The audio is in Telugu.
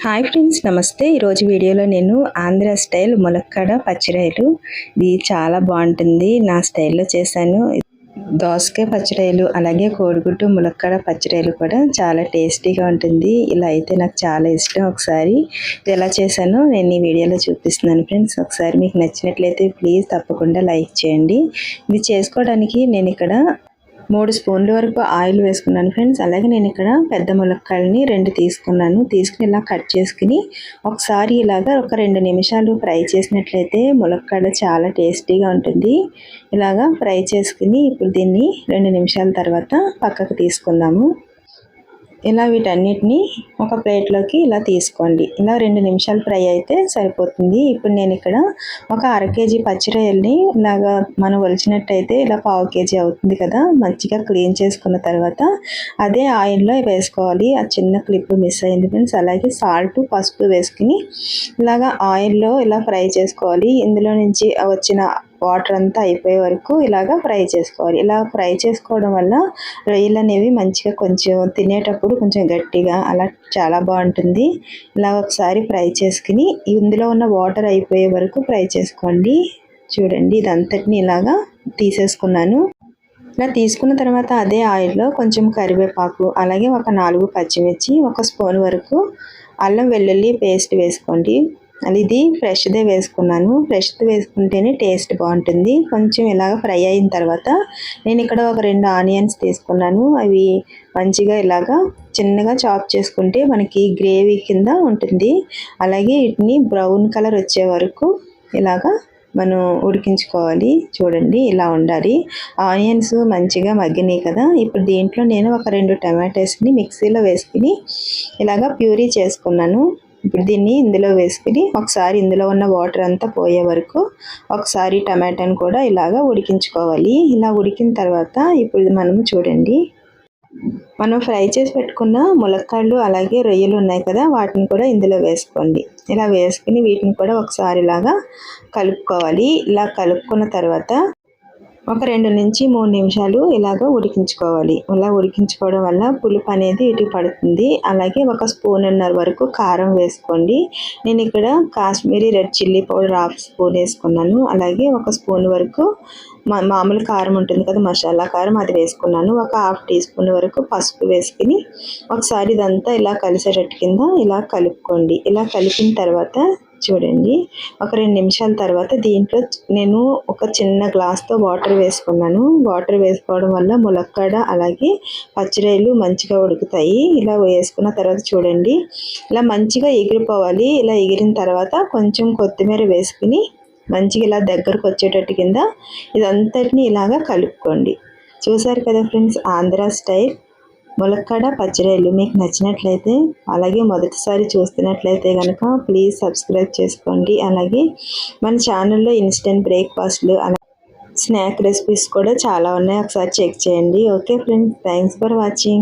హాయ్ ఫ్రెండ్స్, నమస్తే. ఈరోజు వీడియోలో నేను ఆంధ్ర స్టైల్ ములక్కాడ పచ్చిరొయ్యలు, ఇది చాలా బాగుంటుంది. నా స్టైల్లో చేశాను. దోసకాయ పచ్చిరొయ్యలు అలాగే కోడిగుడ్డు ములక్కాడ పచ్చిరొయ్యలు కూడా చాలా టేస్టీగా ఉంటుంది. ఇలా అయితే నాకు చాలా ఇష్టం. ఒకసారి ఇది ఎలా చేశానో నేను ఈ వీడియోలో చూపిస్తున్నాను ఫ్రెండ్స్. ఒకసారి మీకు నచ్చినట్లయితే ప్లీజ్ తప్పకుండా లైక్ చేయండి. ఇది చేసుకోవడానికి నేను ఇక్కడ 3 స్పూన్ల వరకు ఆయిల్ వేసుకున్నాను ఫ్రెండ్స్. అలాగే నేను ఇక్కడ పెద్ద ములక్కాడని 2 తీసుకున్నాను. తీసుకుని ఇలా కట్ చేసుకుని ఒకసారి ఇలాగా ఒక 2 నిమిషాలు ఫ్రై చేసినట్లయితే ములక్కాడ చాలా టేస్టీగా ఉంటుంది. ఇలాగా ఫ్రై చేసుకుని ఇప్పుడు దీన్ని 2 నిమిషాల తర్వాత పక్కకు తీసుకుందాము. ఇలా వీటన్నిటిని ఒక ప్లేట్లోకి ఇలా తీసుకోండి. ఇలా 2 నిమిషాలు ఫ్రై అయితే సరిపోతుంది. ఇప్పుడు నేను ఇక్కడ ఒక అర కేజీ పచ్చిరొయ్యల్ని ఇలాగా మనం ఒలిచినట్టయితే ఇలా 1/2 కేజీ అవుతుంది కదా. మంచిగా క్లీన్ చేసుకున్న తర్వాత అదే ఆయిల్లో వేసుకోవాలి. ఆ చిన్న క్లిప్ మిస్ అయింది ఫ్రెండ్స్. అలాగే సాల్ట్, పసుపు వేసుకుని ఇలాగా ఆయిల్లో ఇలా ఫ్రై చేసుకోవాలి. ఇందులో నుంచి వచ్చిన వాటర్ అంతా అయిపోయే వరకు ఇలాగా ఫ్రై చేసుకోవాలి. ఇలా ఫ్రై చేసుకోవడం వల్ల రొయ్యలు అనేవి మంచిగా కొంచెం తినేటప్పుడు కొంచెం గట్టిగా అలా చాలా బాగుంటుంది. ఇలా ఒకసారి ఫ్రై చేసుకుని ఇందులో ఉన్న వాటర్ అయిపోయే వరకు ఫ్రై చేసుకోండి. చూడండి, ఇదంతటిని ఇలాగా తీసేసుకున్నాను. ఇలా తీసుకున్న తర్వాత అదే ఆయిల్లో కొంచెం కరివేపాకు, అలాగే ఒక 4 పచ్చిమిర్చి, 1 స్పూన్ వరకు అల్లం వెల్లుల్లి పేస్ట్ వేసుకోండి. ఇది ఫ్రెష్దే వేసుకున్నాను. ఫ్రెష్ది వేసుకుంటేనే టేస్ట్ బాగుంటుంది. కొంచెం ఇలాగ ఫ్రై అయిన తర్వాత నేను ఇక్కడ ఒక 2 ఆనియన్స్ తీసుకున్నాను. అవి మంచిగా ఇలాగా చిన్నగా చాప్ చేసుకుంటే మనకి గ్రేవీ కింద ఉంటుంది. అలాగే వీటిని బ్రౌన్ కలర్ వచ్చే వరకు ఇలాగా మనం ఉడికించుకోవాలి. చూడండి, ఇలా ఉండాలి. ఆనియన్స్ మంచిగా మగ్గినాయి కదా. ఇప్పుడు దీంట్లో నేను ఒక 2 టమాటాస్ని మిక్సీలో వేసుకుని ఇలాగా ప్యూరీ చేసుకున్నాను. ఇప్పుడు దీన్ని ఇందులో వేసుకుని ఒకసారి ఇందులో ఉన్న వాటర్ అంతా పోయే వరకు ఒకసారి టమాటాని కూడా ఇలాగా ఉడికించుకోవాలి. ఇలా ఉడికిన తర్వాత ఇప్పుడు మనము చూడండి, మనం ఫ్రై చేసి పెట్టుకున్న ములక్కాడలు అలాగే రొయ్యలు ఉన్నాయి కదా, వాటిని కూడా ఇందులో వేసుకోండి. ఇలా వేసుకుని వీటిని కూడా ఒకసారి ఇలాగా కలుపుకోవాలి. ఇలా కలుపుకున్న తర్వాత ఒక 2 నుంచి 3 నిమిషాలు ఇలాగ ఉడికించుకోవాలి. ఇలా ఉడికించుకోవడం వల్ల పులుపు అనేది ఇటు పడుతుంది. అలాగే 1 స్పూన్నర వరకు కారం వేసుకోండి. నేను ఇక్కడ Kashmiri red chilli powder 1/2 spoon వేసుకున్నాను. అలాగే 1 స్పూన్ వరకు మామూలు కారం ఉంటుంది కదా, మసాలా కారం, అది వేసుకున్నాను. ఒక 1/2 టీ స్పూన్ వరకు పసుపు వేసుకుని ఒకసారి ఇదంతా ఇలా కలిసేటట్టు కింద ఇలా కలుపుకోండి. ఇలా కలిపిన తర్వాత చూడండి, ఒక 2 నిమిషాల తర్వాత దీంట్లో నేను ఒక చిన్న గ్లాస్తో వాటర్ వేసుకున్నాను. వాటర్ వేసుకోవడం వల్ల ములక్కాడ అలాగే పచ్చిరొయ్యలు మంచిగా ఉడుకుతాయి. ఇలా వేసుకున్న తర్వాత చూడండి, ఇలా మంచిగా ఎగిరిపోవాలి. ఇలా ఎగిరిన తర్వాత కొంచెం కొత్తిమీర వేసుకుని మంచిగా ఇలా దగ్గరకు వచ్చేటట్టు కింద ఇదంతటిని ఇలాగా కలుపుకోండి. చూసారు కదా ఫ్రెండ్స్, ఆంధ్ర స్టైల్ ములక్కాడ పచ్చిరొయ్యలు మీకు నచ్చినట్లయితే, అలాగే మొదటిసారి చూస్తున్నట్లయితే కనుక ప్లీజ్ సబ్స్క్రైబ్ చేసుకోండి. అలాగే మన ఛానల్లో ఇన్స్టెంట్ బ్రేక్ఫాస్ట్లు అలాగే స్నాక్ రెసిపీస్ కూడా చాలా ఉన్నాయి. ఒకసారి చెక్ చేయండి. Okay friends, thanks for watching.